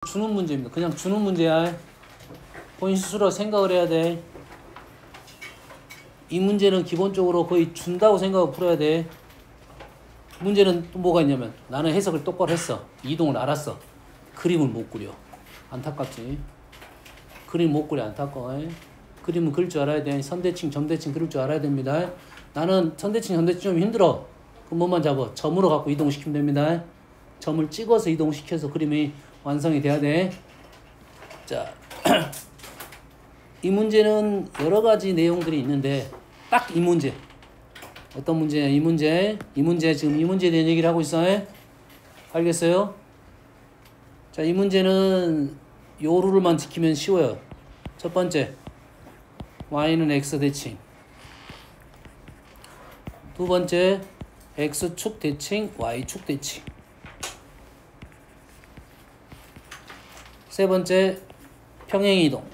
주는 문제입니다. 그냥 주는 문제야. 본인 스스로 생각을 해야 돼. 이 문제는 기본적으로 거의 준다고 생각하고 풀어야 돼. 문제는 또 뭐가 있냐면 나는 해석을 똑바로 했어. 이동을 알았어. 그림을 못 그려. 안타깝지. 그림 못 그려. 안타까워. 그림은 그릴 줄 알아야 돼. 선대칭, 점대칭 그릴 줄 알아야 됩니다. 나는 선대칭, 점대칭 좀 힘들어. 그럼 뭐만 잡아? 점으로 갖고 이동시키면 됩니다. 점을 찍어서 이동시켜서 그림이 완성이 돼야 돼. 자, 이 문제는 여러 가지 내용들이 있는데 딱 이 문제. 어떤 문제야? 이 문제. 지금 이 문제에 대한 얘기를 하고 있어요. 알겠어요? 자, 이 문제는 요 룰만 지키면 쉬워요. 첫 번째, y는 x 대칭. 두 번째, x축 대칭, y축 대칭. 세 번째, 평행이동.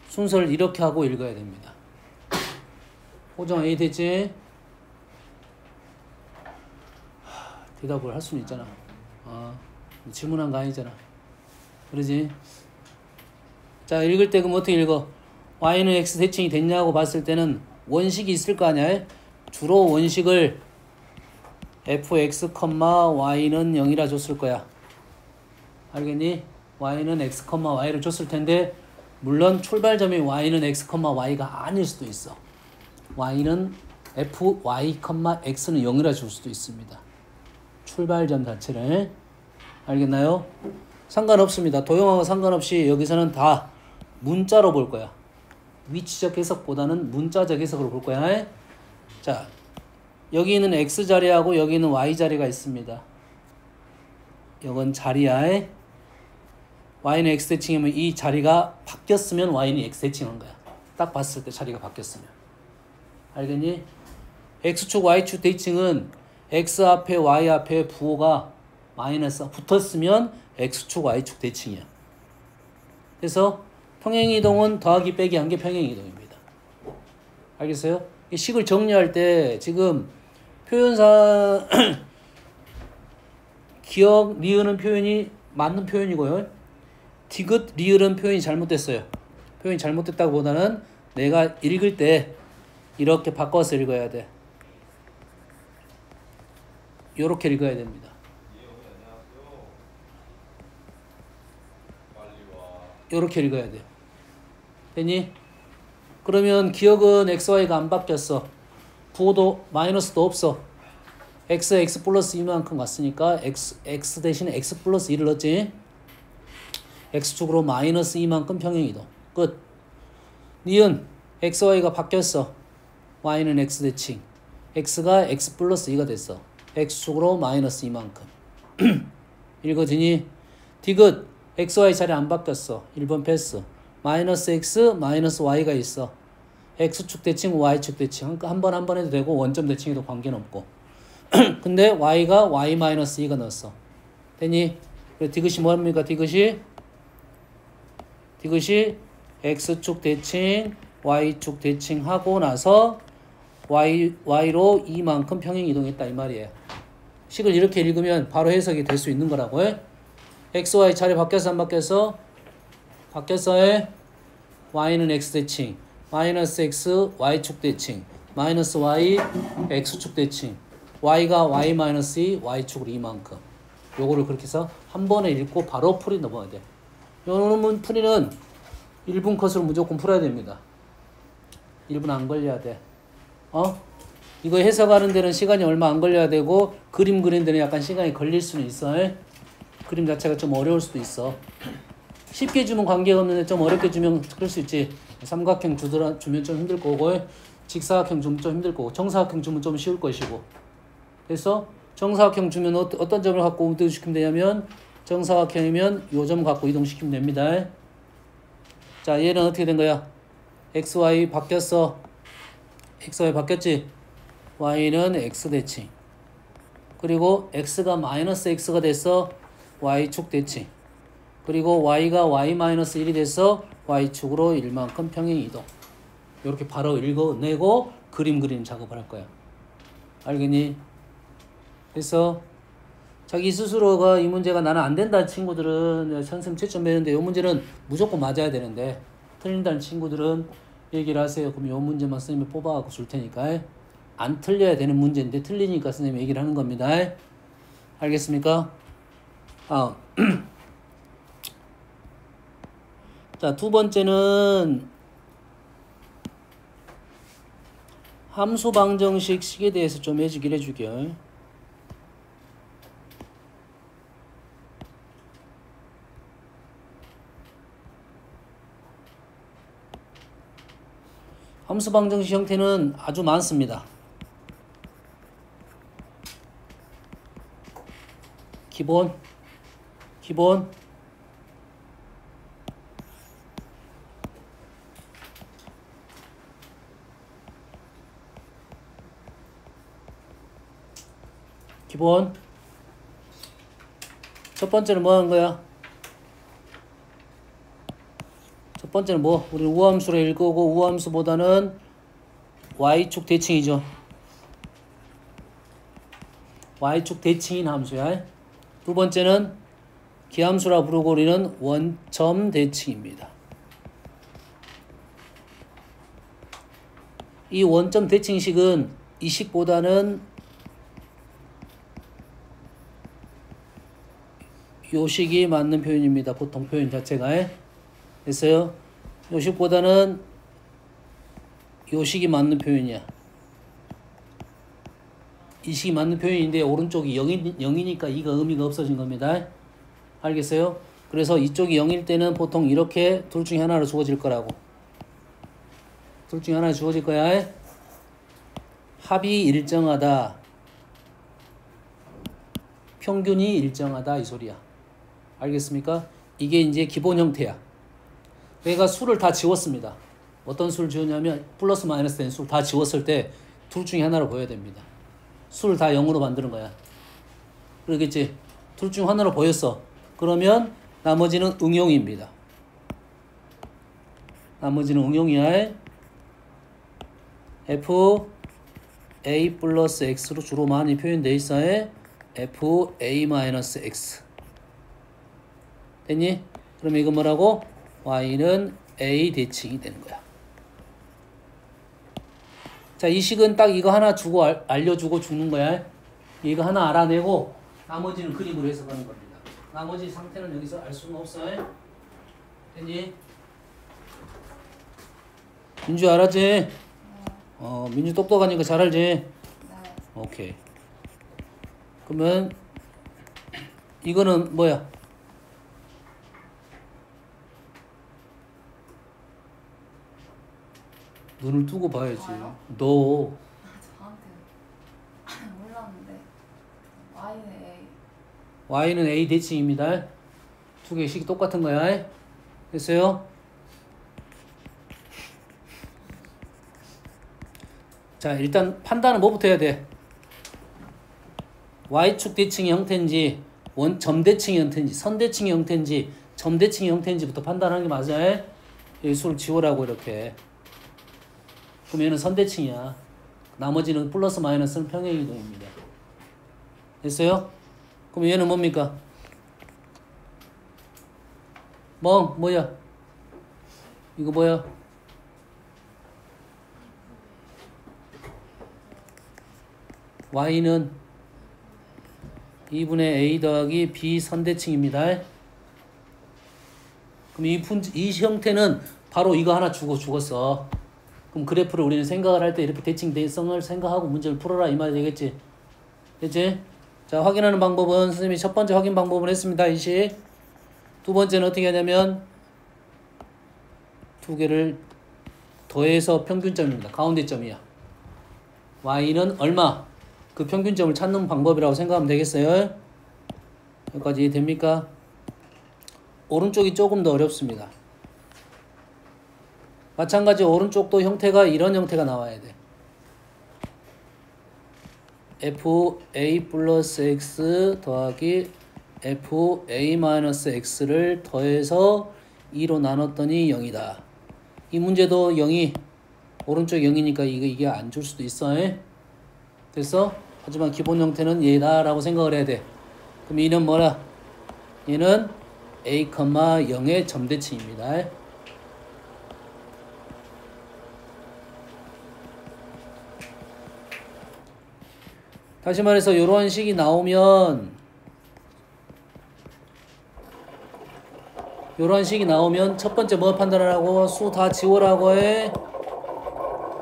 순서를 이렇게 하고 읽어야 됩니다. 호정 A 됐지? 대답을 할 수는 있잖아. 질문한 거 아니잖아. 그러지? 자, 읽을 때 그럼 어떻게 읽어? y는 x 대칭이 됐냐고 봤을 때는 원식이 있을 거 아니야? 주로 원식을 fx, y는 0이라 줬을 거야. 알겠니? y는 x, y를 줬을 텐데 물론 출발점이 y는 x, y가 아닐 수도 있어. y는 f, y, x는 0이라 줄 수도 있습니다. 출발점 자체를. 알겠나요? 상관없습니다. 도형하고 상관없이 여기서는 다 문자로 볼 거야. 위치적 해석보다는 문자적 해석으로 볼 거야. 자, 여기는 x자리하고 여기는 y자리가 있습니다. 이건 자리야. y는 x대칭이면 이 자리가 바뀌었으면 y는 x대칭한 거야. 딱 봤을 때 자리가 바뀌었으면. 알겠니? x축 y축 대칭은 x 앞에 y 앞에 부호가 마이너스 붙었으면 x축 y축 대칭이야. 그래서 평행이동은 더하기 빼기 한 게 평행이동입니다. 알겠어요? 이 식을 정리할 때 지금 표현상 기억, 리을은 표현이 맞는 표현이고요. 디귿, 리을은 표현이 잘못됐어요. 표현이 잘못됐다고 보다는 내가 읽을 때 이렇게 바꿔서 읽어야 돼. 이렇게 읽어야 됩니다. 이렇게 읽어야 돼요. 됐니? 그러면 기억은 xy가 안 바뀌었어. 부호도 마이너스도 없어. x 플러스 2만큼 왔으니까 x 대신에 x 플러스 2를 넣었지. x축으로 마이너스 2만큼 평행이동. 끝. 니은 xy가 바뀌었어. y는 x 대칭. x가 x 플러스 2가 됐어. x축으로 마이너스 2만큼. 읽어지니? 디귿 xy 자리 안 바뀌었어. 1번 패스. 마이너스 x 마이너스 y가 있어. x축 대칭 y축 대칭. 한 번 해도 되고 원점 대칭에도 관계는 없고. 근데 y가 y 마이너스 2가 넣었어. 됐니? 디귿이 뭡니까? 디귿이 x축 대칭 y축 대칭 하고 나서 y로 2만큼 평행 이동했다 이 말이에요. 식을 이렇게 읽으면 바로 해석이 될 수 있는 거라고. x, y 자리 바뀌어서 안 바뀌어서? 바뀌어서 y는 x 대칭 마이너스 x y축 대칭 마이너스 y x축 대칭 y가 y 마이너스 2 y축으로 2만큼. 요거를 그렇게 해서 한 번에 읽고 바로 풀이 넘어가야 돼. 요놈은 풀이는 1분 컷으로 무조건 풀어야 됩니다. 1분 안 걸려야 돼. 이거 해석하는 데는 시간이 얼마 안 걸려야 되고 그림 그리는 데는 약간 시간이 걸릴 수는 있어. 그림 자체가 좀 어려울 수도 있어. 쉽게 주면 관계가 없는데 좀 어렵게 주면 그럴 수 있지. 삼각형 주면 좀 힘들 거고 직사각형 주면 좀 힘들 거고 정사각형 주면 좀 쉬울 것이고. 그래서 정사각형 주면 어떤 점을 갖고 이동시키면 되냐면 정사각형이면 요 점 갖고 이동시키면 됩니다. 자, 얘는 어떻게 된 거야? xy 바뀌었어. xy 바뀌었지? y는 x 대칭. 그리고 x가 마이너스 x가 됐어. y축 대칭. 그리고 y가 y 마이너스 1이 돼서 y축으로 1만큼 평행 이동. 이렇게 바로 읽어내고 그림 작업을 할 거야. 알겠니? 그래서 자기 스스로가 이 문제가 나는 안 된다는 친구들은 선생님 채점 배우는데 이 문제는 무조건 맞아야 되는데 틀린다는 친구들은 얘기를 하세요. 그럼 이 문제만 선생님이 뽑아갖고 줄 테니까 안 틀려야 되는 문제인데 틀리니까 선생님이 얘기를 하는 겁니다. 알겠습니까? 자, 두 번째는 함수 방정식 식에 대해서 좀 해주길 해주게요. 함수 방정식 형태는 아주 많습니다. 기본, 첫 번째는 뭐 하는 거야? 첫 번째는 뭐? 우리는 우함수로 읽고 우함수보다는 y축 대칭이죠. y축 대칭인 함수야. 두 번째는 기함수라 부르고 우리는 원점 대칭입니다. 이 원점 대칭식은 이 식보다는 요 식이 맞는 표현입니다. 보통 표현 자체가. 됐어요? 요 식보다는 요 식이 맞는 표현이야. 이 식이 맞는 표현인데 오른쪽이 0이니까 이가 의미가 없어진 겁니다. 알겠어요? 그래서 이쪽이 0일 때는 보통 이렇게 둘 중에 하나로 주어질 거라고. 둘 중에 하나 주어질 거야. 합이 일정하다. 평균이 일정하다 이 소리야. 알겠습니까? 이게 이제 기본 형태야. 내가 수를 다 지웠습니다. 어떤 수를 지웠냐면 플러스 마이너스 된 수를 다 지웠을 때 둘 중에 하나로 보여야 됩니다. 수를 다 0으로 만드는 거야. 그러겠지? 둘 중 하나로 보였어. 그러면 나머지는 응용입니다. 나머지는 응용이야. f a 플러스 x로 주로 많이 표현되어 있어. f a 마이너스 x 됐니? 그러면 이건 뭐라고? y는 a 대칭이 되는 거야. 자, 이 식은 딱 이거 하나 주고 알려주고 죽는 거야. 이거 하나 알아내고 나머지는 그림으로 해석하는 겁니다. 나머지 상태는 여기서 알 수는 없어. 됐니? 민주 알았지? 민주 똑똑하니까 잘 알지? 네. 오케이. 그러면 이거는 뭐야? 눈을 뜨고 봐야지. 저요? 너 저한테 몰랐는데 Y는 A. y는 a 대칭입니다. 두 개씩 똑같은 거야. 됐어요? 자, 일단 판단은 뭐부터 해야 돼? y축 대칭의 형태인지 원점 대칭의 형태인지 선 대칭의 형태인지 점 대칭의 형태인지부터 판단하는 게 맞아요. 여기 수를 지우라고 이렇게. 그럼 얘는 선대칭이야. 나머지는 플러스 마이너스는 평행이동입니다. 됐어요? 그럼 얘는 뭡니까? 뭐야? 이거 뭐야? y는 2분의 a 더하기 b 선대칭입니다. 그럼 이 형태는 바로 이거 하나 주고 죽었어. 그럼 그래프를 우리는 생각을 할 때 이렇게 대칭대성을 생각하고 문제를 풀어라 이 말이 되겠지? 됐지? 자, 확인하는 방법은 선생님이 첫 번째 확인 방법을 했습니다. 이식. 두 번째는 어떻게 하냐면 두 개를 더해서 평균점입니다. 가운데점이야. y는 얼마? 그 평균점을 찾는 방법이라고 생각하면 되겠어요? 여기까지 됩니까? 오른쪽이 조금 더 어렵습니다. 마찬가지 오른쪽도 형태가 이런 형태가 나와야 돼. fa 플러스 x 더하기 fa 마이너스 x를 더해서 2로 나눴더니 0이다. 이 문제도 0이 오른쪽 0이니까 이게 안 줄 수도 있어. 됐어? 하지만 기본 형태는 얘다 라고 생각을 해야 돼. 그럼 이는 뭐라? 얘는 a, 0의 점대칭입니다. 다시 말해서 이런 식이 나오면 첫 번째 뭐 판단하라고? 수 다 지우라고 해.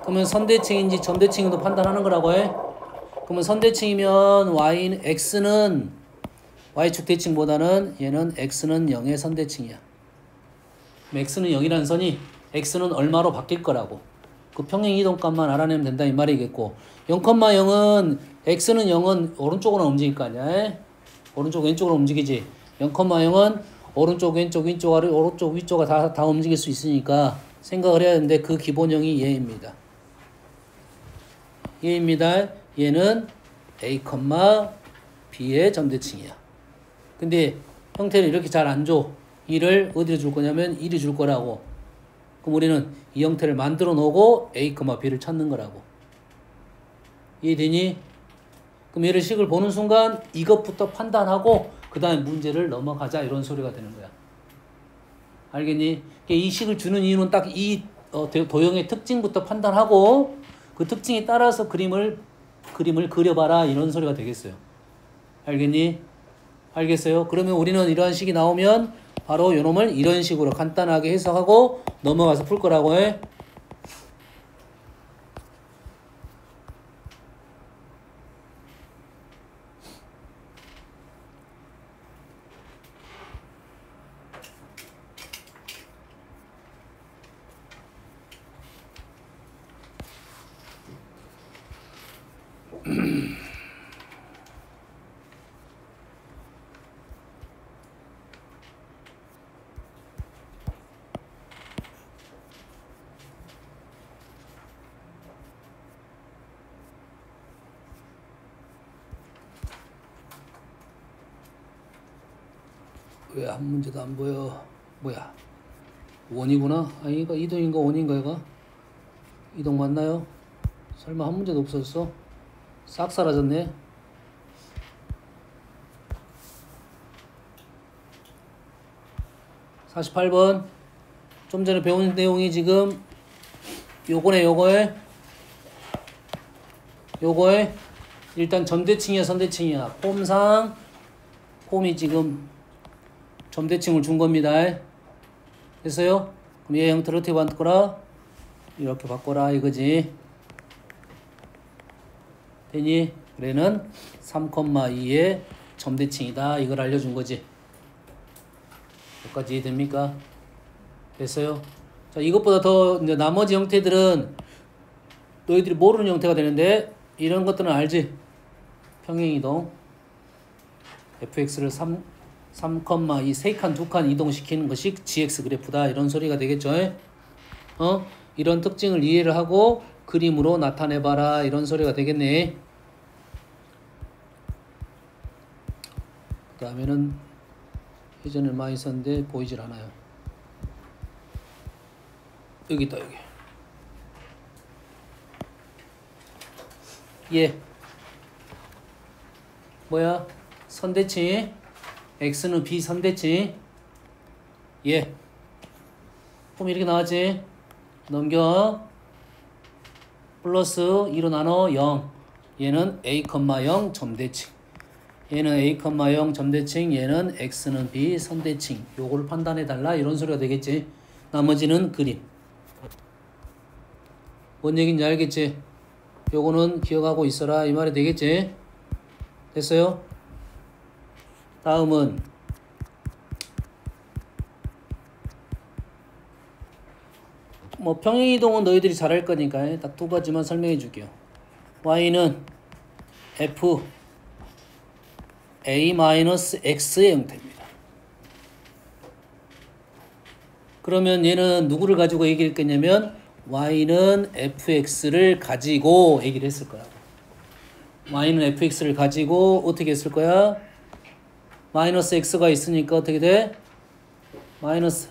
그러면 선대칭인지 점대칭인도 판단하는 거라고 해. 그러면 선대칭이면 x는 y축 대칭보다는 얘는 x는 0의 선대칭이야. x는 0이라는 선이 x는 얼마로 바뀔 거라고. 그 평행 이동값만 알아내면 된다 이 말이겠고, 0,0은 x는 0은 오른쪽으로 움직일 거 아니야. 오른쪽 왼쪽으로 움직이지. 0,0은 오른쪽 왼쪽 위쪽 아래 오른쪽 위쪽가 다 움직일 수 있으니까 생각을 해야 되는데 그 기본형이 얘입니다. 얘입니다. 얘는 a, b의 점대칭이야. 근데 형태를 이렇게 잘 안 줘. 이를 어디로 줄 거냐면 이리 줄 거라고. 그럼 우리는 이 형태를 만들어 놓고 a, b를 찾는 거라고. 이해되니? 그럼 얘를 식을 보는 순간 이것부터 판단하고 그 다음에 문제를 넘어가자 이런 소리가 되는 거야. 알겠니? 이 식을 주는 이유는 딱 이 도형의 특징부터 판단하고 그 특징에 따라서 그림을 그려봐라 이런 소리가 되겠어요. 알겠니? 알겠어요? 그러면 우리는 이러한 식이 나오면 바로 이놈을 이런 식으로 간단하게 해석하고 넘어가서 풀 거라고 해. 왜 한 문제도 안 보여? 뭐야? 원이구나? 아니 이거 이동인가 원인가 얘가? 이동 맞나요? 설마 한 문제도 없었어? 싹 사라졌네. (48번) 좀 전에 배운 내용이 지금 요거네. 요거에 일단 점대칭이야 선대칭이야? 폼상 폼이 지금 점대칭을 준 겁니다. 됐어요? 그럼 얘 형태를 어떻게 바꿔라? 이렇게 바꿔라 이거지. 되니? 그래는 3,2의 점대칭이다 이걸 알려준 거지. 여기까지 이해됩니까? 됐어요? 자, 이것보다 더 이제 나머지 형태들은 너희들이 모르는 형태가 되는데 이런 것들은 알지? 평행이동 fx를 3,2 3칸 2칸 이동시키는 것이 gx 그래프다 이런 소리가 되겠죠. 이런 특징을 이해를 하고 그림으로 나타내봐라 이런 소리가 되겠네. 그 다음에는 예전에 많이 썼는데 보이질 않아요. 여기 있다 여기. 예. 뭐야? 선대칭 x는 비선대칭. 예. 그럼 이렇게 나왔지? 넘겨. 플러스 2로 나눠 0. 얘는 a, 0 점대칭. 얘는 a, 0 점대칭. 얘는 x는 비선대칭. 요거를 판단해달라 이런 소리가 되겠지. 나머지는 그림. 뭔 얘기인지 알겠지? 요거는 기억하고 있어라 이 말이 되겠지? 됐어요? 다음은 뭐 평행이동은 너희들이 잘할 거니까 딱 두 가지만 설명해 줄게요. y는 f a-x의 형태입니다. 그러면 얘는 누구를 가지고 얘기를 했겠냐면 y는 fx를 가지고 얘기를 했을 거라고. y는 fx를 가지고 어떻게 했을 거야? 마이너스 x가 있으니까 어떻게 돼? 마이너스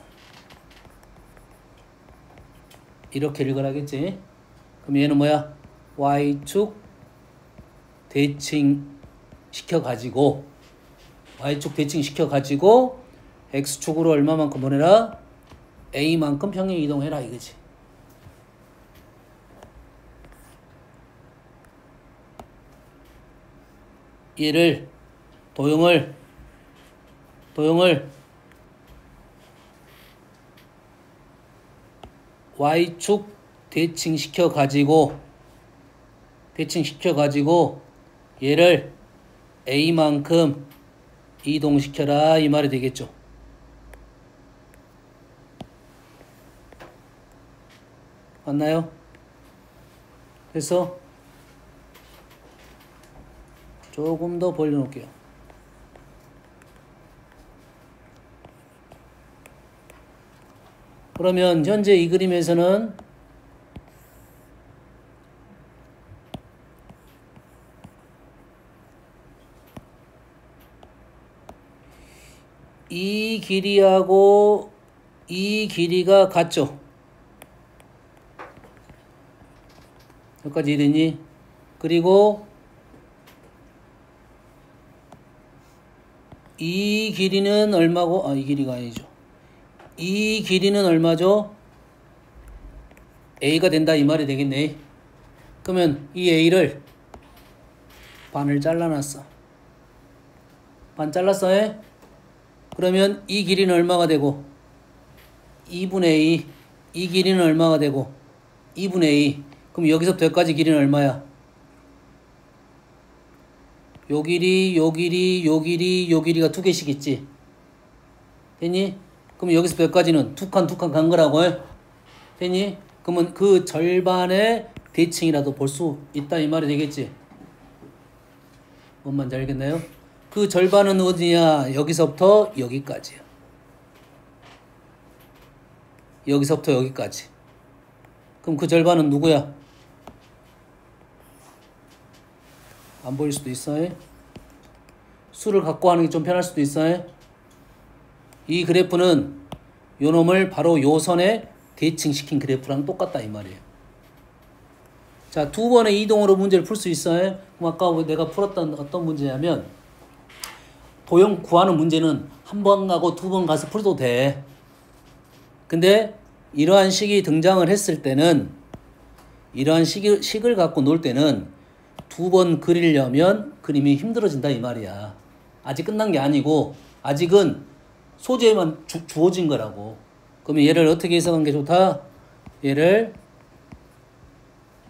이렇게 읽으라겠지. 그럼 얘는 뭐야? y축 대칭 시켜가지고 y축 대칭시켜 가지고 x축으로 얼마만큼 보내라? a만큼 평행 이동해라 이거지. 얘를 도형을 y축 대칭시켜 가지고 얘를 a만큼 이동시켜라 이 말이 되겠죠. 맞나요? 그래서 조금 더 벌려놓을게요. 그러면 현재 이 그림에서는 이 길이하고 이 길이가 같죠? 여기까지 이해됐니? 그리고 이 길이는 얼마고? 이 길이가 아니죠. 이 길이는 얼마죠? A가 된다 이 말이 되겠네. 그러면 이 A를 반을 잘라놨어. 반 잘랐어? 해? 그러면 이 길이는 얼마가 되고 2분의 2. 이 길이는 얼마가 되고 2분의 2. 그럼 여기서부터 여기까지 길이는 얼마야? 요 길이, 요 길이, 요 길이, 요 길이가 두 개씩 있지. 됐니? 그럼 여기서부터 여기까지는 두 칸 간 거라고 해. 됐니? 그러면 그 절반의 대칭이라도 볼 수 있다 이 말이 되겠지. 뭔 말인지 알겠나요? 그 절반은 어디냐? 여기서부터 여기까지야. 여기서부터 여기까지. 그럼 그 절반은 누구야? 안 보일 수도 있어요. 수를 갖고 하는 게 좀 편할 수도 있어요. 이 그래프는 요 놈을 바로 요 선에 대칭시킨 그래프랑 똑같다 이 말이에요. 자, 두 번의 이동으로 문제를 풀 수 있어요. 그럼 아까 내가 풀었던 어떤 문제냐면 도형 구하는 문제는 한 번 가고 두 번 가서 풀어도 돼. 근데 이러한 식이 등장을 했을 때는 이러한 식을 갖고 놀 때는 두 번 그리려면 그림이 힘들어진다 이 말이야. 아직 끝난 게 아니고 아직은 소재만 주어진 거라고. 그러면 얘를 어떻게 해석하는 게 좋다? 얘를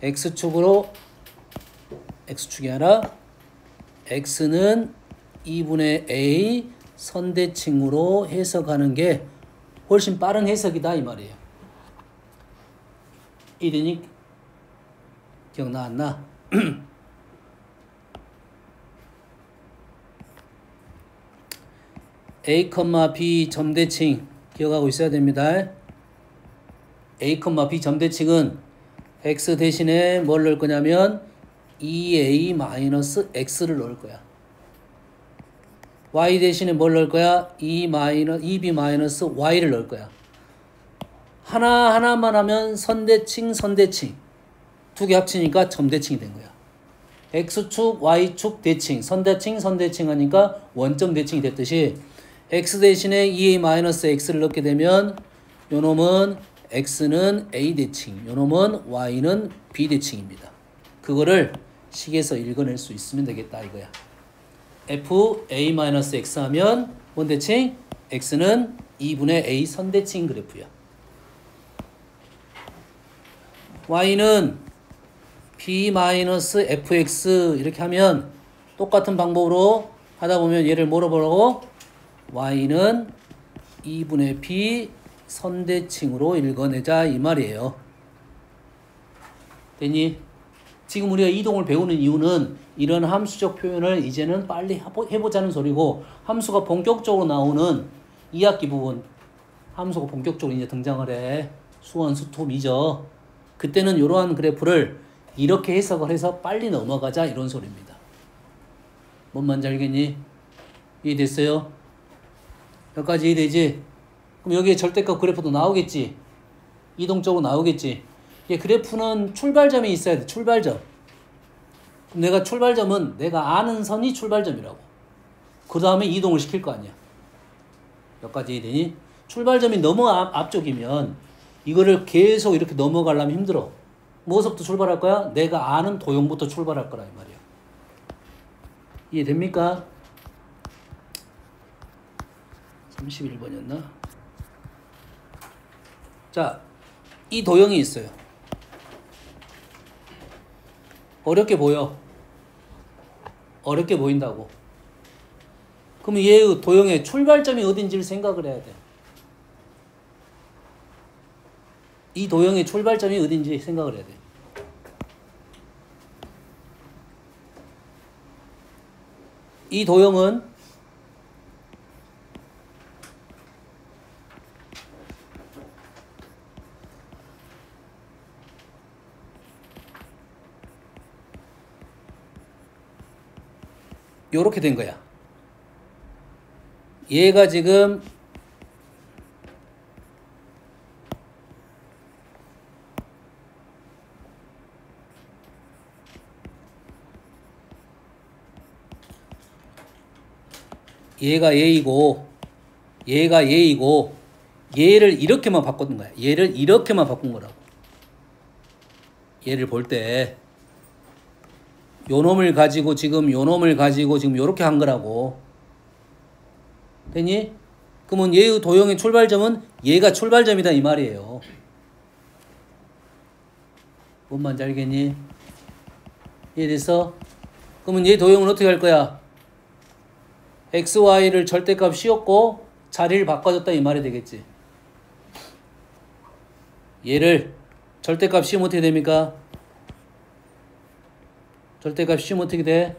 x축으로 x축이 아니라 x는 2분의 a 선대칭으로 해석하는 게 훨씬 빠른 해석이다 이 말이에요. 이러니 기억나 안 나? A, B 점대칭 기억하고 있어야 됩니다. A, B 점대칭은 x 대신에 뭘 넣을 거냐면 2a-x를 넣을 거야. y 대신에 뭘 넣을 거야? 2b-y를 넣을 거야. 하나만 하면 선대칭 두 개 합치니까 점대칭이 된 거야. x축, y축 대칭, 선대칭 하니까 원점 대칭이 됐듯이 x 대신에 2a-x를 넣게 되면 요 놈은 x는 a 대칭, 요 놈은 y는 b 대칭입니다. 그거를 식에서 읽어낼 수 있으면 되겠다 이거야. fa-x 하면 뭔 대칭? x는 2분의 a 선대칭 그래프야. y는 b-fx 이렇게 하면 똑같은 방법으로 하다 보면 얘를 뭐로 보라고? y는 2분의 b 선대칭으로 읽어내자 이 말이에요. 됐니? 지금 우리가 이동을 배우는 이유는 이런 함수적 표현을 이제는 빨리 해보자는 소리고, 함수가 본격적으로 나오는 2학기 부분 함수가 본격적으로 이제 등장을 해. 수원, 수투, 미저. 그때는 이러한 그래프를 이렇게 해석을 해서 빨리 넘어가자 이런 소리입니다. 뭔 말인지 알겠니? 이해됐어요? 여기까지 이해되지? 그럼 여기에 절대값 그래프도 나오겠지? 이동적으로 나오겠지? 이 그래프는 출발점이 있어야 돼. 출발점. 그럼 내가 출발점은 내가 아는 선이 출발점이라고. 그 다음에 이동을 시킬 거 아니야. 여기까지 되니? 출발점이 너무 앞쪽이면 이거를 계속 이렇게 넘어가려면 힘들어. 뭐서부터 출발할 거야? 내가 아는 도형부터 출발할 거라 이 말이야. 이해됩니까? 31번이었나? 자, 이 도형이 있어요. 어렵게 보여. 어렵게 보인다고. 그럼 얘의 도형의 출발점이 어딘지를 생각을 해야 돼. 이 도형의 출발점이 어딘지 생각을 해야 돼. 이 도형은 요렇게 된 거야. 얘가 지금 얘가 얘이고 얘가 얘이고 얘를 이렇게만 바꾼 거야. 얘를 이렇게만 바꾼 거라고. 얘를 볼 때 요 놈을 가지고 지금 요 놈을 가지고 지금 요렇게 한 거라고. 됐니? 그러면 얘의 도형의 출발점은 얘가 출발점이다 이 말이에요. 뭔 말인지 알겠니? 이해됐어? 그러면 얘 도형은 어떻게 할 거야? x, y를 절대값 씌웠고 자리를 바꿔줬다 이 말이 되겠지. 얘를 절대값 씌우면 어떻게 됩니까? 절대값 씌우면 어떻게 돼?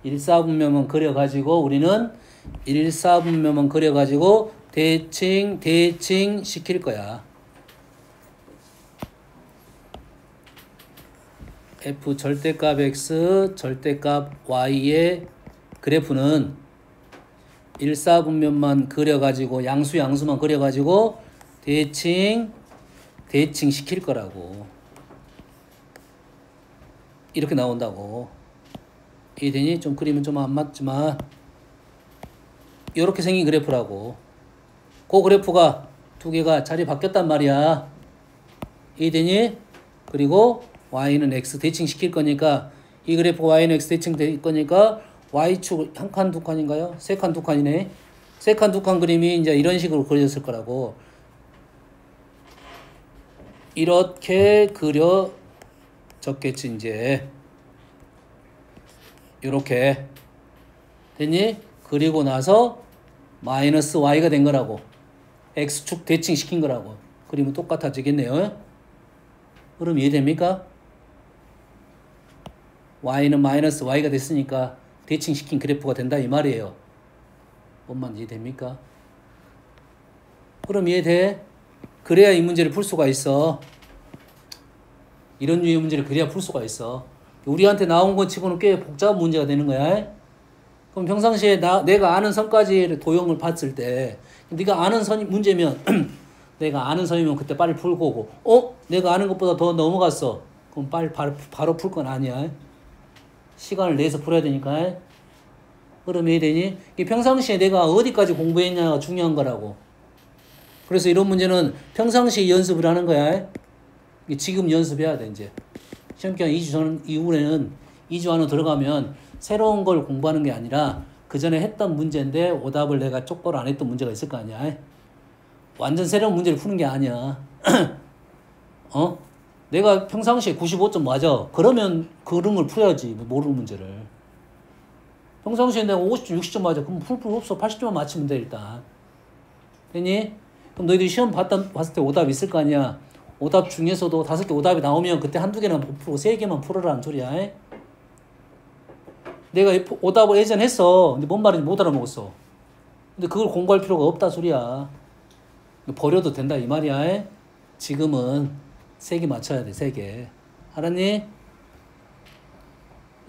1,4분면만 그려가지고 우리는 1,4분면만 그려가지고 대칭 시킬 거야. f 절대값 x 절대값 y의 그래프는 1,4분면만 그려가지고 양수만 그려가지고 대칭 시킬 거라고. 이렇게 나온다고. 이해되니? 좀 그림은 좀 안 맞지만 이렇게 생긴 그래프라고. 그 그래프가 두 개가 자리 바뀌었단 말이야. 이해되니? 그리고 y는 x 대칭 시킬 거니까 이 그래프 y는 x 대칭 될 거니까 y축 한 칸 두 칸인가요? 세 칸 두 칸이네. 세 칸 두 칸 그림이 이제 이런 식으로 그려졌을 거라고. 이렇게 그려졌겠지 이제. 이렇게 됐니? 그리고 나서 마이너스 y가 된 거라고. x축 대칭 시킨 거라고. 그림은 똑같아지겠네요. 그럼 이해됩니까? y는 마이너스 y가 됐으니까 대칭 시킨 그래프가 된다 이 말이에요. 뭔만 이해됩니까? 그럼 이해돼? 그래야 이 문제를 풀 수가 있어. 이런 류의 문제를 그래야 풀 수가 있어. 우리한테 나온 것 치고는 꽤 복잡한 문제가 되는 거야. 그럼 평상시에 내가 아는 선까지 도형을 봤을 때 네가 아는 선이 문제면 내가 아는 선이면 그때 빨리 풀고 내가 아는 것보다 더 넘어갔어. 그럼 빨리 바로 풀 건 아니야. 시간을 내서 풀어야 되니까. 그럼 왜 되니? 평상시에 내가 어디까지 공부했냐가 중요한 거라고. 그래서 이런 문제는 평상시에 연습을 하는 거야. 지금 연습해야 돼 이제. 시험기간 2주 전 이후에는 2주 안으로 들어가면 새로운 걸 공부하는 게 아니라 그 전에 했던 문제인데 오답을 내가 똑바로 안 했던 문제가 있을 거 아니야. 완전 새로운 문제를 푸는 게 아니야. 내가 평상시에 95점 맞아. 그러면 그런 걸 풀어야지. 모르는 문제를. 평상시에 내가 50점, 60점 맞아. 그럼 풀 없어. 80점만 맞추면 돼 일단. 됐니? 그럼 너희들이 시험 봤을 때 오답 있을 거 아니야. 오답 중에서도 5개 오답이 나오면 그때 한두 개는 못 풀고 3개만 풀어라는 소리야. 내가 오답을 예전에 했어. 근데 뭔 말인지 못 알아먹었어. 근데 그걸 공부할 필요가 없다 소리야. 버려도 된다 이 말이야. 지금은 3개 맞춰야 돼. 3개. 알았니?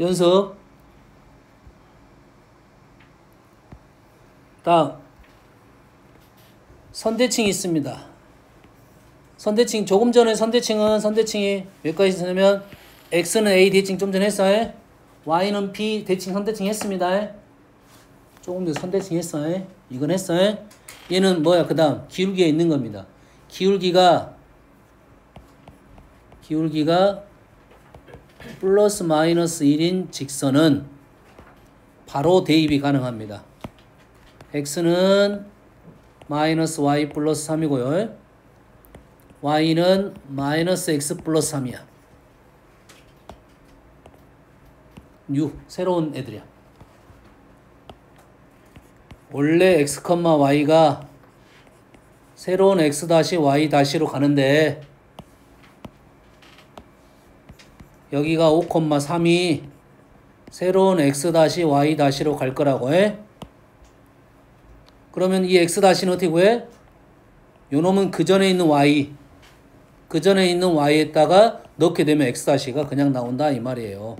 연습. 다음 선대칭이 있습니다. 선대칭 조금 전에 선대칭이 여기까지 있으면 x는 a 대칭 좀 전에 했어. y는 b 대칭 선대칭 했습니다. 조금 더 선대칭 했어. 이건 했어. 얘는 뭐야? 그 다음 기울기에 있는 겁니다. 기울기가 플러스 마이너스 1인 직선은 바로 대입이 가능합니다. x는 마이너스 y 플러스 3이고요. y는 마이너스 x 플러스 3이야. 새로운 애들이야. 원래 x, y가 새로운 x 다시 y 다시로 가는데 여기가 5,3이 새로운 x 다시 y 다시로 갈 거라고 해. 그러면 이 x 다시는 어떻게 구해? 요 놈은 그 전에 있는 y에다가 넣게 되면 x 다시가 그냥 나온다 이 말이에요.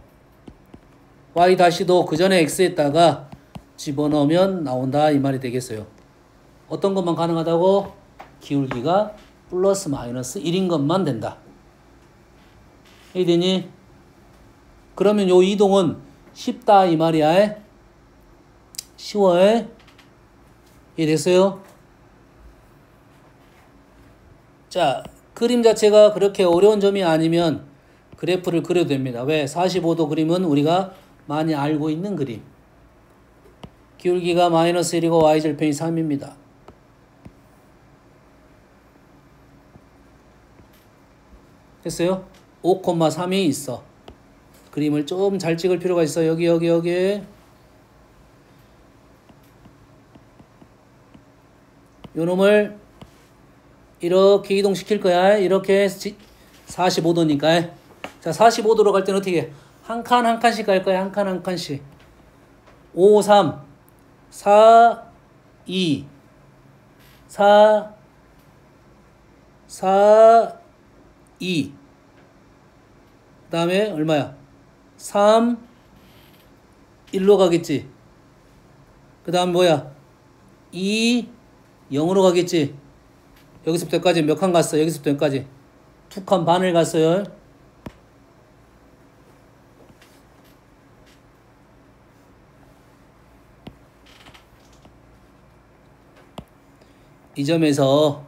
y 다시도 그 전에 x에다가 집어넣으면 나온다 이 말이 되겠어요. 어떤 것만 가능하다고? 기울기가 플러스 마이너스 1인 것만 된다. 이해되니? 그러면 요 이동은 쉽다 이 말이야. 쉬워. 이해됐어요? 자, 그림 자체가 그렇게 어려운 점이 아니면 그래프를 그려도 됩니다. 왜? 45도 그림은 우리가 많이 알고 있는 그림. 기울기가 마이너스 1이고 y절편이 3입니다. 됐어요? 5,3이 있어. 그림을 좀 잘 찍을 필요가 있어. 여기. 요 놈을 이렇게 이동시킬 거야. 이렇게 45도니까. 자, 45도로 갈 때는 어떻게 해? 한 칸씩 갈 거야. 한 칸씩. 5, 3, 4, 2, 4, 2. 그 다음에 얼마야? 3, 1로 가겠지. 그 다음 뭐야? 2, 0으로 가겠지. 여기서부터 여기까지 몇 칸 갔어? 여기서부터 여기까지 2칸 반을 갔어요. 이 점에서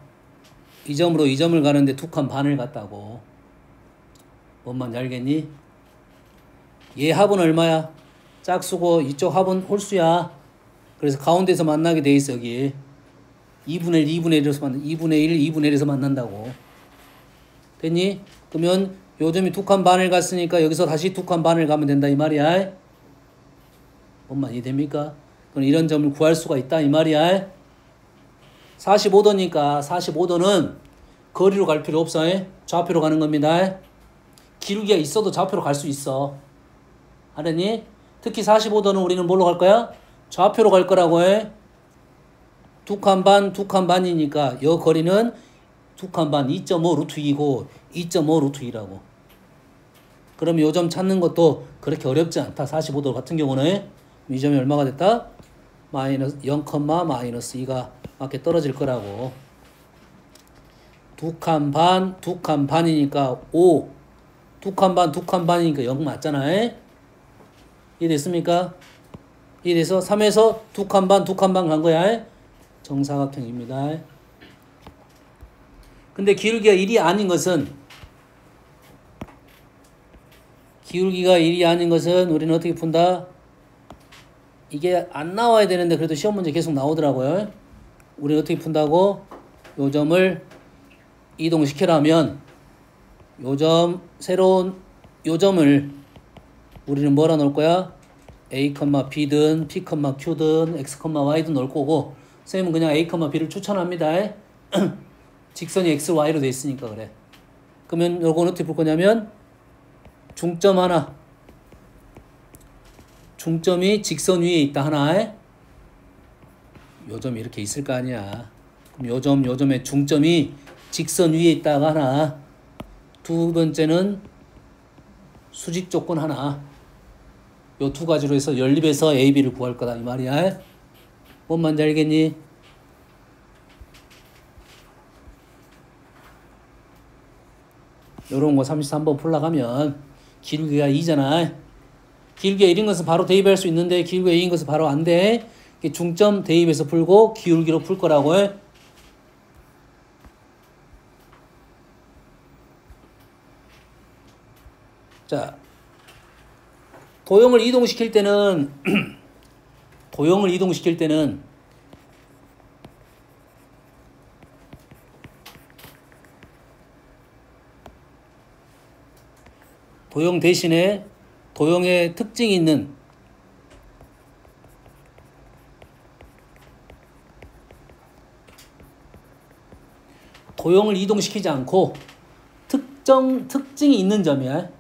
이 점으로 이 점을 가는데 2칸 반을 갔다고. 뭔 말인지 알겠니? 얘 합은 얼마야? 짝수고 이쪽 합은 홀수야. 그래서 가운데서 만나게 돼 있어. 여기 2분의 1, 2분의 1에서 만난다고. 됐니? 그러면 요점이 2칸 반을 갔으니까 여기서 다시 2칸 반을 가면 된다 이 말이야. 뭔 말이 됩니까? 그럼 이런 점을 구할 수가 있다 이 말이야. 45도니까 45도는 거리로 갈 필요 없어. 좌표로 가는 겁니다. 기울기가 있어도 좌표로 갈 수 있어. 알았니? 특히 45도는 우리는 뭘로 갈 거야? 좌표로 갈 거라고 해. 2칸 반이니까 이 거리는 2칸 반 2.5 루트 2고 2.5 루트 2라고. 그럼 요 점 찾는 것도 그렇게 어렵지 않다. 45도 같은 경우는 이 점이 얼마가 됐다? 마이너스 0, 마이너스 2가 맞게 떨어질 거라고. 2칸 반이니까 5. 2칸 반이니까 0 맞잖아. 이해됐습니까? 이해돼서 3에서 2칸 반 간 거야. 정사각형입니다. 근데 기울기가 1이 아닌 것은 우리는 어떻게 푼다? 이게 안 나와야 되는데 그래도 시험 문제 계속 나오더라고요. 우리는 어떻게 푼다고? 요 점을 이동시키려면 요 점을 우리는 뭐라 넣을 거야? A, B든 P, Q든 X, Y든 넣을 거고, 선생님은 그냥 A, B를 추천합니다. 직선이 X, Y로 돼 있으니까 그래. 그러면 요건 어떻게 풀 거냐면 중점이 직선 위에 있다 하나. 요 점이 이렇게 있을 거 아니야. 그럼 요 점의 중점이 직선 위에 있다가 하나. 두 번째는 수직 조건 하나. 요 두 가지로 해서 연립해서 A, B를 구할 거다 이 말이야. 뭔 말인지 알겠니? 요런 거 33번 풀러가면 기울기가 2잖아. 기울기가 1인 것은 바로 대입할 수 있는데 기울기가 2인 것은 바로 안 돼. 중점 대입해서 풀고 기울기로 풀 거라고 해. 자, 도형을 이동시킬 때는 도형을 이동시킬 때는 도형 대신에 도형의 특징이 있는 도형을 이동시키지 않고 특징이 있는 점이야.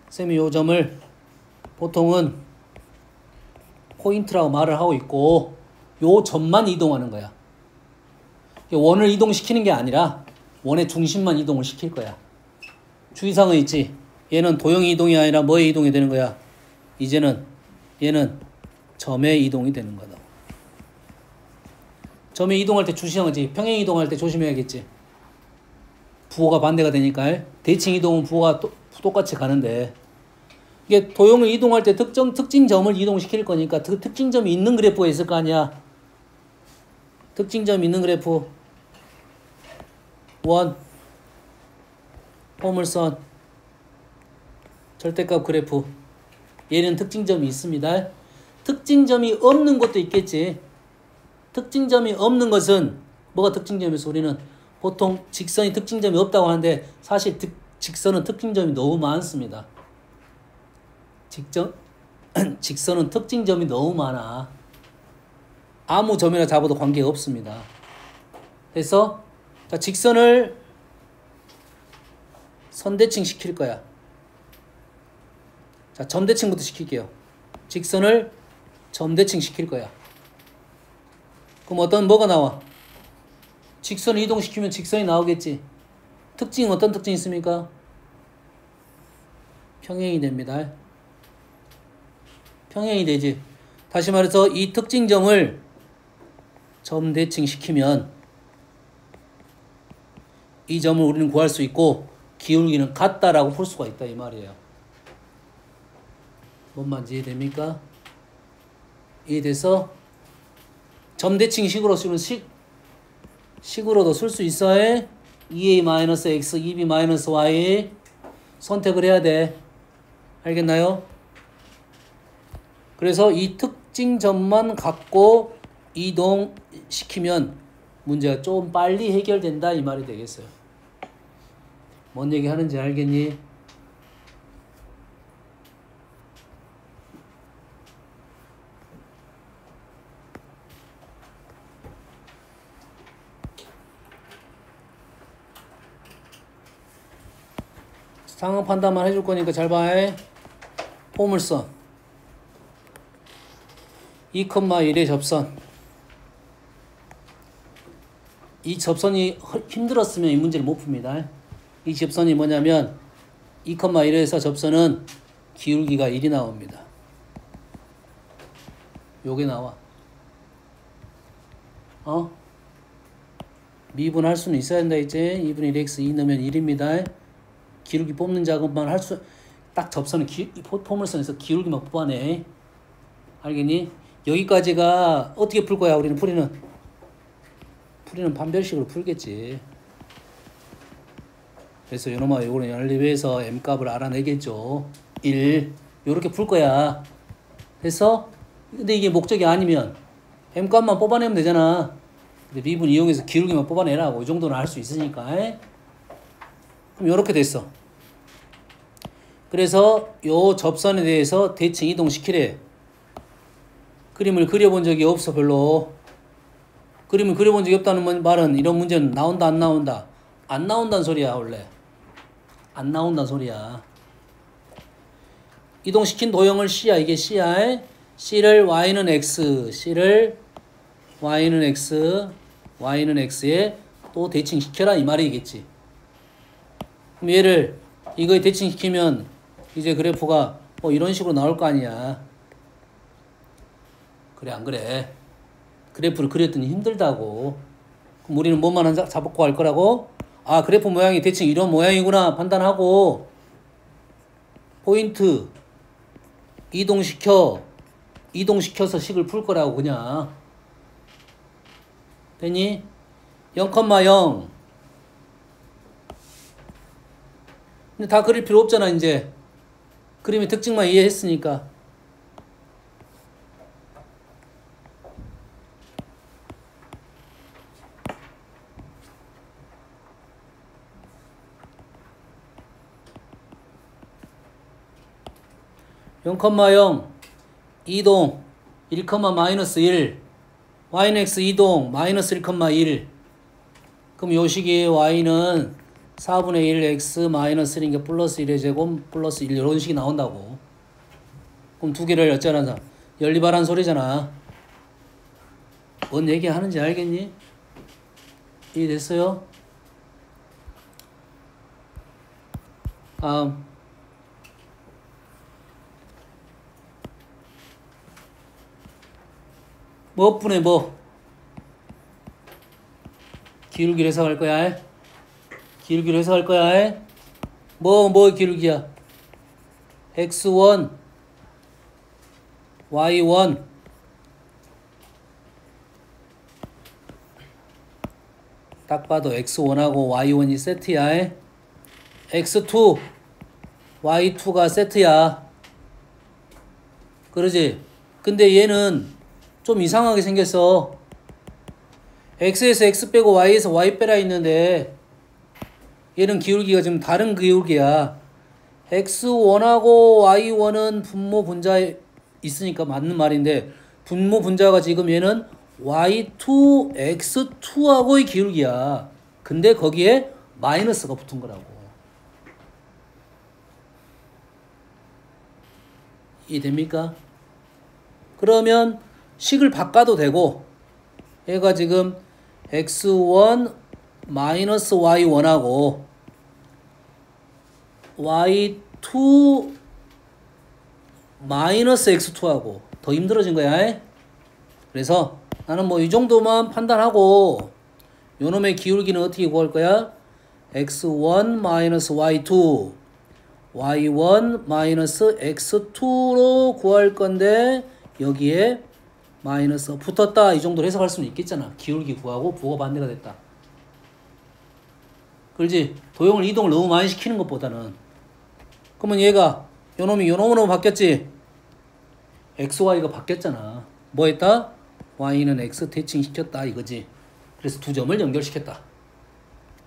쌤이 요 점을 보통은 포인트라고 말을 하고 있고 요 점만 이동하는 거야. 원을 이동시키는 게 아니라 원의 중심만 이동을 시킬 거야. 주의사항은 있지. 얘는 도형의 이동이 아니라 뭐의 이동이 되는 거야? 이제는 얘는 점의 이동이 되는 거다. 점의 이동할 때 주시하지. 평행 이동할 때 조심해야겠지. 부호가 반대가 되니까. 대칭 이동은 부호가 똑같이 가는데 이게 도형을 이동할 때 특징점을 이동시킬 거니까 특징점이 있는 그래프가 있을 거 아니야. 특징점이 있는 그래프 원 포물선 절대값 그래프 얘는 특징점이 있습니다. 특징점이 없는 것도 있겠지. 특징점이 없는 것은 뭐가 특징점이었어? 우리는 보통 직선이 특징점이 없다고 하는데 사실 직선은 특징점이 너무 많습니다. 직선은 특징점이 너무 많아. 아무 점이나 잡아도 관계가 없습니다. 그래서 자, 직선을 선대칭 시킬 거야. 자, 점대칭부터 시킬게요. 직선을 점대칭 시킬 거야. 그럼 뭐가 나와? 직선을 이동시키면 직선이 나오겠지. 특징은 어떤 특징이 있습니까? 평행이 됩니다. 평행이 되지. 다시 말해서 이 특징점을 점대칭 시키면 이 점을 우리는 구할 수 있고 기울기는 같다라고 볼 수가 있다 이 말이에요. 뭔 말인지 이해됩니까? 이해돼서 점대칭 식으로 쓰는 식으로도 쓸 수 있어야 2a-x, 2b-y 선택을 해야 돼. 알겠나요? 그래서 이 특징점만 갖고 이동시키면 문제가 좀 빨리 해결된다 이 말이 되겠어요. 뭔 얘기 하는지 알겠니? 상황 판단만 해줄 거니까 잘 봐. 포물선 2,1의 접선. 이 접선이 힘들었으면 이 문제를 못 풉니다. 이 접선이 뭐냐면 2,1에서 접선은 기울기가 1이 나옵니다. 요게 나와. 미분할 수는 있어야 된다 이제. 2분의 1x 2 넣으면 1입니다. 기울기 뽑는 작업만 할 수, 딱 접선은 포물선에서 기울기만 뽑아내. 알겠니? 여기까지가 어떻게 풀 거야? 우리는 풀이는 판별식으로 풀겠지. 그래서 요놈아 요거는 연립해서 m값을 알아내겠죠. 1 요렇게 풀 거야. 그래서 근데 이게 목적이 아니면 m값만 뽑아내면 되잖아. 근데 미분 이용해서 기울기만 뽑아내라고. 이 정도는 할 수 있으니까. 그럼 요렇게 됐어. 그래서 요 접선에 대해서 대칭 이동시키래. 그림을 그려본 적이 없어 별로. 그림을 그려본 적이 없다는 말은 이런 문제는 나온다 안 나온다? 안 나온다는 소리야 원래. 안 나온다는 소리야. 이동시킨 도형을 C야. 이게 C야. C를 Y는 X, C를 Y는 X, Y는 X에 또 대칭시켜라 이 말이겠지. 그럼 얘를 이거에 대칭시키면 이제 그래프가 이런 식으로 나올 거 아니야. 그래 안 그래? 그래프를 그렸더니 힘들다고. 그럼 우리는 뭐만 잡고 할 거라고? 아 그래프 모양이 대칭 이런 모양이구나 판단하고 포인트 이동시켜서 식을 풀 거라고 그냥. 됐니? 0,0 근데 다 그릴 필요 없잖아 이제. 그림의 특징만 이해했으니까. (0,0) 이동 1, 마이너스 1 y는 x 이동 마이너스 1,1 그럼 요 식의 y는 4분의 1 x 마이너스 1인 게 플러스 1의 제곱 플러스 1 이런 식이 나온다고. 그럼 두 개를 어쩌나 연립하라는 소리잖아. 뭔 얘기 하는지 알겠니? 이해됐어요? 다음 뭐 분의 뭐 기울기를 해석할 거야. 기울기를 해석할 거야. 뭐 기울기야? x1 y1 딱 봐도 x1하고 y1이 세트야. x2 y2가 세트야. 그러지? 근데 얘는 좀 이상하게 생겼어. x에서 x 빼고 y에서 y 빼라 있는데 얘는 기울기가 좀 다른 기울기야. x1하고 y1은 분모 분자에 있으니까 맞는 말인데 분모 분자가 지금 얘는 y2, x2하고의 기울기야. 근데 거기에 마이너스가 붙은 거라고. 이해됩니까? 그러면 식을 바꿔도 되고 얘가 지금 x1 마이너스 y1하고 y2 마이너스 x2하고 더 힘들어진 거야. 그래서 나는 뭐 이 정도만 판단하고 요놈의 기울기는 어떻게 구할 거야? x1 마이너스 y2 y1 마이너스 x2로 구할 건데 여기에 마이너스 붙었다 이 정도로 해석할 수는 있겠잖아. 기울기 구하고 부호가 반대가 됐다. 그렇지? 도형을 이동을 너무 많이 시키는 것보다는. 그러면 얘가 요놈이 요놈으로 바뀌었지? xy가 바뀌었잖아. 뭐 했다? y는 x 대칭시켰다 이거지. 그래서 두 점을 연결시켰다.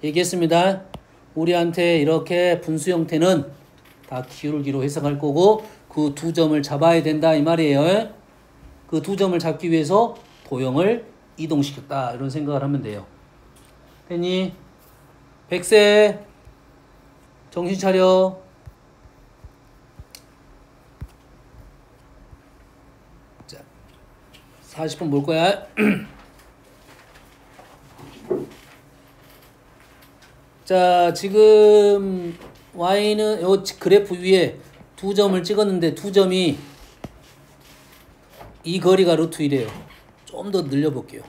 얘기했습니다. 우리한테 이렇게 분수 형태는 다 기울기로 해석할 거고 그 두 점을 잡아야 된다 이 말이에요. 그 두 점을 잡기 위해서 도형을 이동시켰다 이런 생각을 하면 돼요. 됐니? 100세 정신 차려. 자, 40분 볼 거야. 자, 지금 y는 요 그래프 위에 두 점을 찍었는데 두 점이 이 거리가 루트 1이에요. 좀 더 늘려볼게요.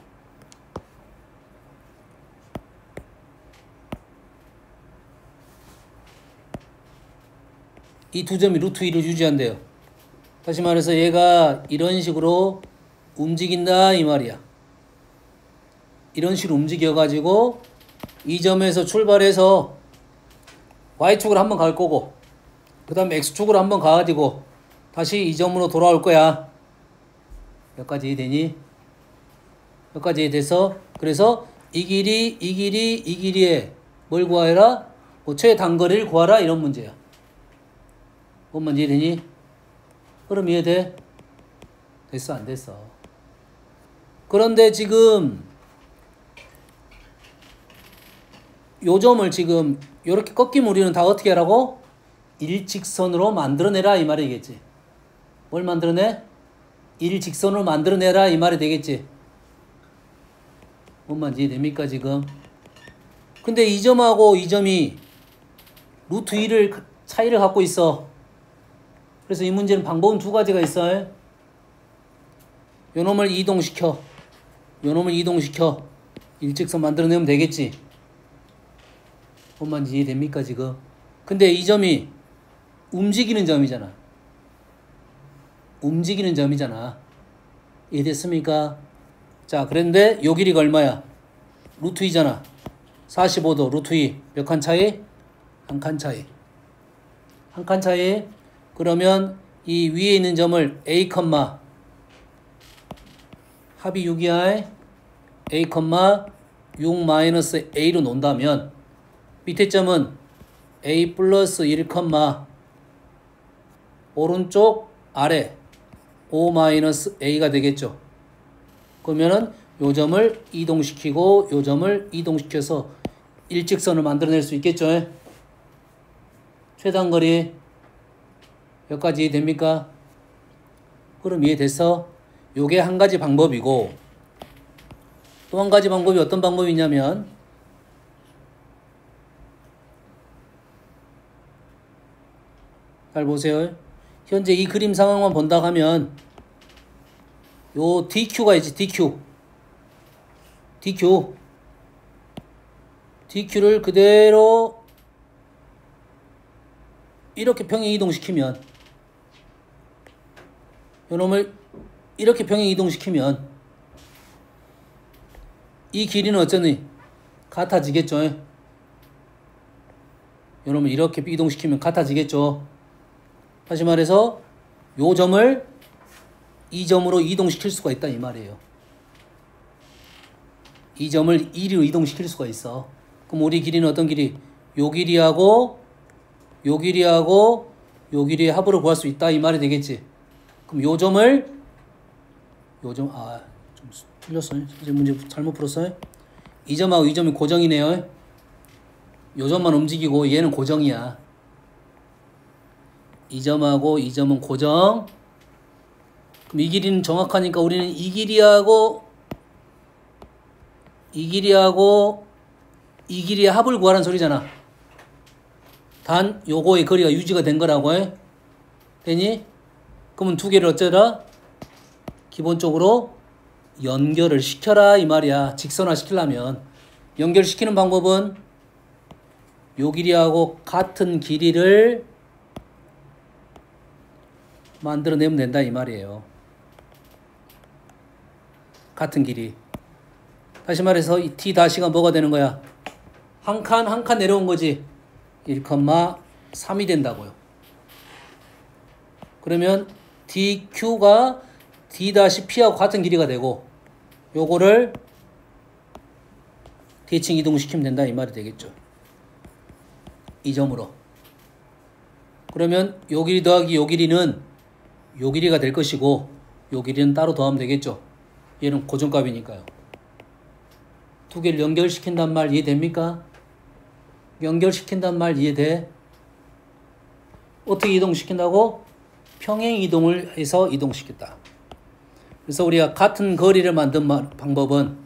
이 두 점이 루트 1을 유지한대요. 다시 말해서 얘가 이런 식으로 움직인다 이 말이야. 이런 식으로 움직여가지고 이 점에서 출발해서 y축으로 한번 갈 거고 그 다음에 x축으로 한번 가가지고 다시 이 점으로 돌아올 거야. 여기까지 이해되니? 여기까지 이해돼서 그래서 이 길이에 뭘 구하라? 뭐 최단거리를 구하라 이런 문제야. 뭔만 이해되니? 그럼 이해돼? 됐어 안 됐어? 그런데 지금 요 점을 지금 요렇게 꺾이면 우리는 다 어떻게 하라고? 일직선으로 만들어내라 이 말이겠지. 뭘 만들어내? 일직선으로 만들어내라 이 말이 되겠지. 뭔만 이해됩니까 지금? 근데 이 점하고 이 점이 루트 2를 차이를 갖고 있어. 그래서 이 문제는 방법은 두 가지가 있어요. 요놈을 이동시켜. 요놈을 이동시켜. 일직선 만들어내면 되겠지. 뭔만 이해됩니까 지금? 근데 이 점이 움직이는 점이잖아. 움직이는 점이잖아. 이해됐습니까? 자, 그런데 요 길이가 얼마야? 루트 2잖아. 45도 루트 2. 몇 칸 차이? 한 칸 차이. 한 칸 차이. 그러면 이 위에 있는 점을 A, 합이 6이야. A, 6 마이너스 A로 놓는다면 밑에 점은 A 플러스 1, 오른쪽 아래 5 마이너스 A가 되겠죠. 그러면은 요 점을 이동시키고 요 점을 이동시켜서 일직선을 만들어낼 수 있겠죠. 최단거리 여기까지 이해됩니까? 그럼 이해됐어? 요게 한 가지 방법이고 또 한 가지 방법이 어떤 방법이냐면 잘 보세요. 현재 이 그림 상황만 본다 하면 요 DQ가 있지. DQ를 그대로 이렇게 평행 이동시키면 요놈을 이렇게 평행 이동시키면 이 길이는 어쩌니? 같아지겠죠. 요놈을 이렇게 이동시키면 같아지겠죠. 다시 말해서 요 점을 이 점으로 이동시킬 수가 있다 이 말이에요. 이 점을 2로 이동시킬 수가 있어. 그럼 우리 길이는 어떤 길이? 요 길이하고 요 길이하고 요 길이의 합으로 구할 수 있다 이 말이 되겠지. 그럼 요 점을 좀 틀렸어요. 이제 문제 잘못 풀었어요. 이 점하고 이 점이 고정이네요. 요 점만 움직이고 얘는 고정이야. 이 점하고 이 점은 고정. 그럼 이 길이는 정확하니까 우리는 이 길이하고 이 길이의 합을 구하라는 소리잖아. 단 요거의 거리가 유지가 된 거라고 해. 되니? 그러면 두 개를 어쩌라? 기본적으로 연결을 시켜라 이 말이야. 직선화 시키려면 연결시키는 방법은 요 길이하고 같은 길이를 만들어내면 된다 이 말이에요. 같은 길이. 다시 말해서 이 T-가 뭐가 되는 거야? 한 칸 내려온 거지. 1,3이 된다고요. 그러면 DQ가 D-P하고 같은 길이가 되고 요거를 대칭 이동시키면 된다 이 말이 되겠죠. 이 점으로. 그러면 요 길이 더하기 요 길이는 요 길이가 될 것이고 요 길이는 따로 더하면 되겠죠. 얘는 고정값이니까요. 두 개를 연결시킨단 말 이해됩니까? 연결시킨단 말 이해돼? 어떻게 이동시킨다고? 평행 이동을 해서 이동시켰다. 그래서 우리가 같은 거리를 만든 방법은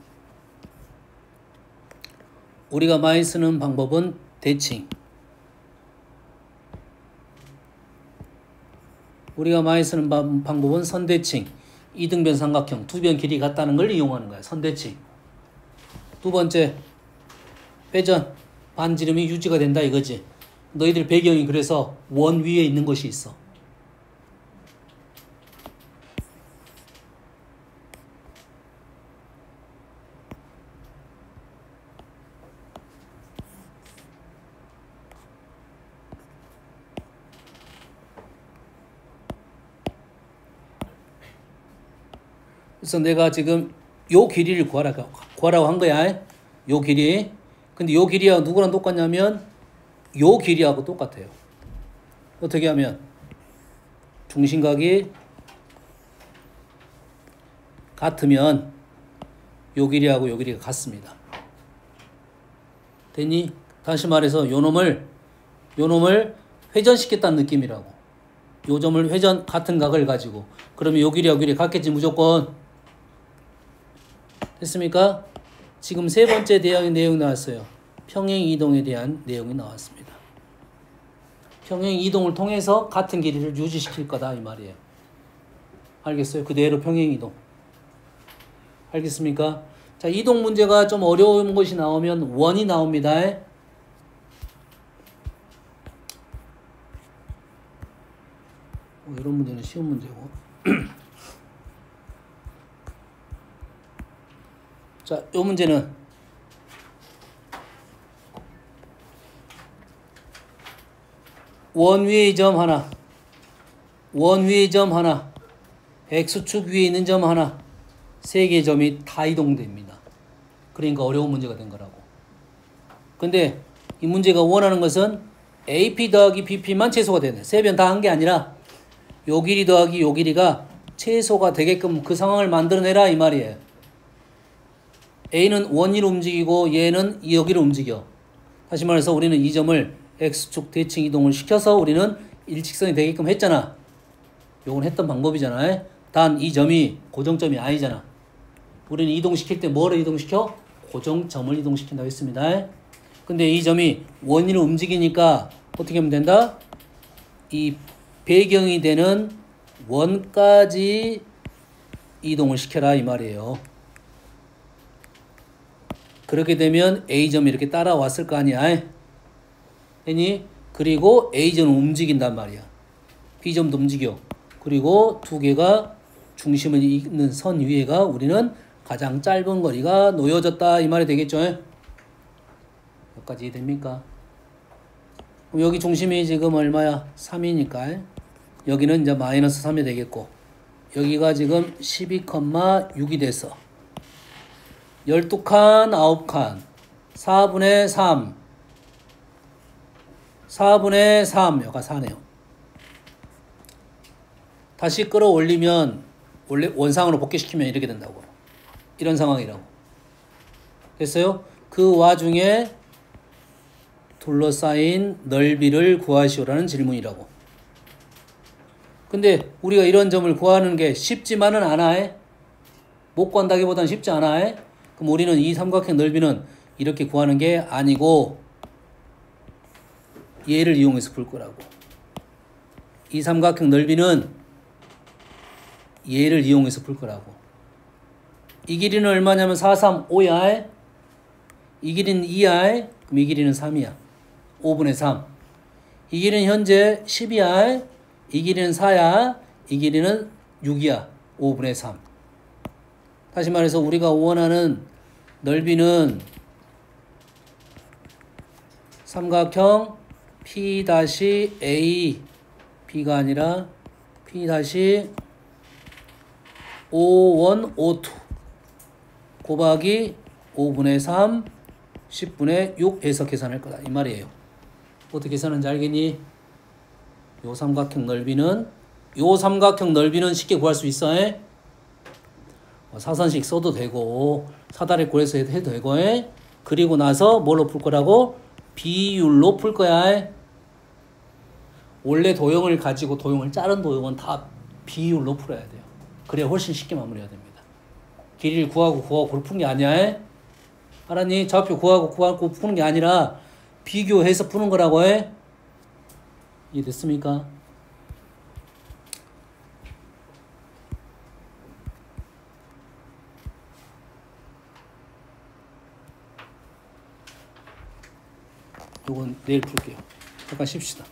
우리가 많이 쓰는 방법은 대칭. 우리가 많이 쓰는 방법은 선대칭. 이등변 삼각형 두 변 길이 같다는 걸 이용하는 거야. 선대칭. 두 번째 회전 반지름이 유지가 된다 이거지. 너희들 배경이 그래서 원 위에 있는 것이 있어. 그래서 내가 지금 요 길이를 구하라고 한 거야. 요 길이. 근데 요 길이하고 누구랑 똑같냐면 요 길이하고 똑같아요. 어떻게 하면 중심각이 같으면 요 길이하고 요 길이가 같습니다. 됐니? 다시 말해서 요 놈을 회전시켰다는 느낌이라고. 요 점을 같은 각을 가지고 그러면 요 길이하고 길이 같겠지 무조건. 됐습니까? 지금 세 번째 대항의 내용이 나왔어요. 평행 이동에 대한 내용이 나왔습니다. 평행 이동을 통해서 같은 길이를 유지시킬 거다 이 말이에요. 알겠어요? 그대로 평행 이동. 알겠습니까? 자, 이동 문제가 좀 어려운 것이 나오면 원이 나옵니다. 이런 문제는 쉬운 문제고. 자, 요 문제는 원 위의 점 하나, 원 위의 점 하나, x축 위에 있는 점 하나, 세 개의 점이 다 이동됩니다. 그러니까 어려운 문제가 된 거라고. 근데 이 문제가 원하는 것은 AP 더하기 BP만 최소가 되네. 세 변 다 한 게 아니라 요 길이 더하기 요 길이가 최소가 되게끔 그 상황을 만들어내라 이 말이에요. A는 원위로 움직이고 얘는 여기로 움직여. 다시 말해서 우리는 이 점을 X축 대칭 이동을 시켜서 우리는 일직선이 되게끔 했잖아. 요건 했던 방법이잖아. 단 이 점이 고정점이 아니잖아. 우리는 이동시킬 때 뭐를 이동시켜? 고정점을 이동시킨다고 했습니다. 근데 이 점이 원위로 움직이니까 어떻게 하면 된다? 이 배경이 되는 원까지 이동을 시켜라 이 말이에요. 그렇게 되면 A점이 이렇게 따라왔을 거 아니야. 아니? 그리고 A점은 움직인단 말이야. B점도 움직여. 그리고 두 개가 중심을 잇는 선 위에가 우리는 가장 짧은 거리가 놓여졌다 이 말이 되겠죠. 여기까지 이해됩니까? 그럼 여기 중심이 지금 얼마야? 3이니까 여기는 이제 마이너스 3이 되겠고 여기가 지금 12,6이 됐어. 12칸 9칸 4분의 3 4분의 3 여기가 4네요. 다시 끌어올리면 원래 원상으로 복귀시키면 이렇게 된다고. 이런 상황이라고. 됐어요? 그 와중에 둘러싸인 넓이를 구하시오라는 질문이라고. 근데 우리가 이런 점을 구하는 게 쉽지만은 않아. 못 구한다기보다는 쉽지 않아. 그럼 우리는 이 삼각형 넓이는 이렇게 구하는 게 아니고 얘를 이용해서 풀 거라고. 이 삼각형 넓이는 얘를 이용해서 풀 거라고. 이 길이는 얼마냐면 4, 3, 5야. 이 길이는 2야. 그럼 이 길이는 3이야. 5분의 3. 이 길이는 현재 10이야. 이 길이는 4야. 이 길이는 6이야. 5분의 3. 다시 말해서 우리가 원하는 넓이는 삼각형 P-A B가 아니라 P-O1, O2 곱하기 5분의 3, 10분의 6 해서 계산할 거다. 이 말이에요. 어떻게 계산하는지 알겠니? 요 삼각형 넓이는 쉽게 구할 수 있어. 사선식 써도 되고 사다리 꼴에서 해도 되고 그리고 나서 뭘로 풀 거라고? 비율로 풀 거야. 원래 도형을 가지고 도형을 자른 도형은 다 비율로 풀어야 돼요. 그래야 훨씬 쉽게 마무리해야 됩니다. 길이를 구하고 그걸 푸는 게 아니야. 알았니? 좌표 구하고 푸는 게 아니라 비교해서 푸는 거라고 해. 이해됐습니까? 이건 내일 풀게요. 잠깐 쉽시다.